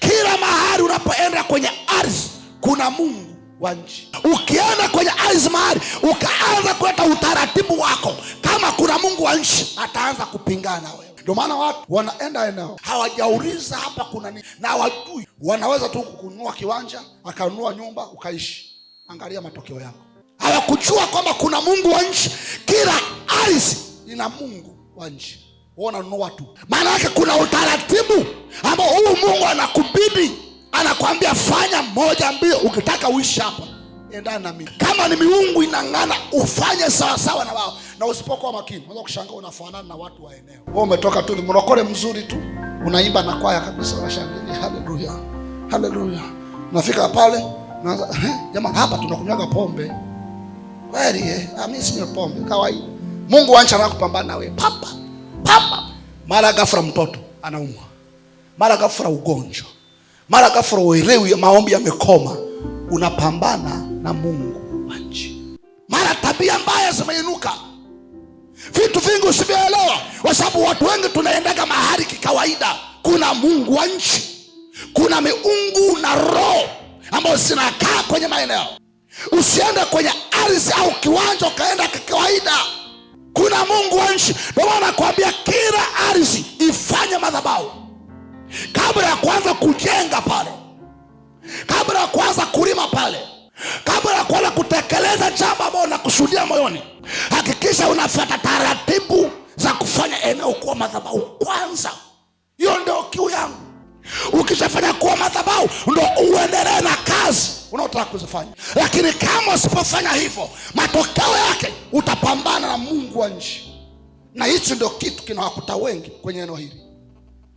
Kila mahali unapoenda kwenye ardhi kuna Mungu wa nchi. Ukienda kwenye ardhi mahali ukaanza kuleta utaratibu wako, kama kuna Mungu wa nchi ataanza kupingana wewe. Ndio maana watu wanaenda eneo hawajauliza hapa kuna nini, na hawajui. Wanaweza tu kununua kiwanja, akanunua nyumba, ukaishi. Angalia matokeo yako. Hawakujua kwamba kuna Mungu wa nchi. Kila ardhi ina Mungu wa nchi. Wewe unanunua tu. Maana yake kuna utaratibu ambao huyu Mungu anakubidi, anakuambia fanya moja mbili, ukitaka uishi hapa endana na mimi. Kama ni miungu inang'ana, ufanye sawa sawa na wao. Na usipokuwa makini, unaweza kushangaa unafanana na watu wa eneo. Wewe umetoka tu, ni mrokole mzuri tu, unaimba na kwaya kabisa, unashangilia haleluya haleluya. Unafika pale unaanza jamani, hapa tunakunywaga pombe. Kweli mimi sinywi pombe kawaida. Mungu wancha anakupambana na wewe. Papa. Mara ghafla mtoto anaumwa. Mara ghafla ugonjwa. Mara ghafla uelewi maombi yamekoma. Unapambana na Mungu wa nchi. Mara tabia mbaya zimeinuka. Vitu vingi usivyoelewa, kwa sababu watu wengi tunaendaga mahali kikawaida. Kuna Mungu wa nchi. Kuna miungu na roho ambazo zinakaa kwenye maeneo. Usiende kwenye ardhi au kiwanja ukaenda kawaida. Kuna Mungu wa nchi. Ndio maana nakwambia kila ardhi ifanye madhabahu. Kabla ya kuanza kujenga pale, kabla ya kuanza kulima pale, kabla ya kuanza kutekeleza jambo ambalo unakusudia moyoni, hakikisha unafuata taratibu za kufanya eneo kuwa madhabahu kwanza. Hiyo ndio kiu yangu. Ukishafanya kuwa madhabahu ndio uendelee na kazi unaotaka kuzifanya. Lakini kama usipofanya hivyo, matokeo yake utapambana na Mungu wa nchi. Na hicho ndio kitu kinawakuta wengi kwenye eneo hili.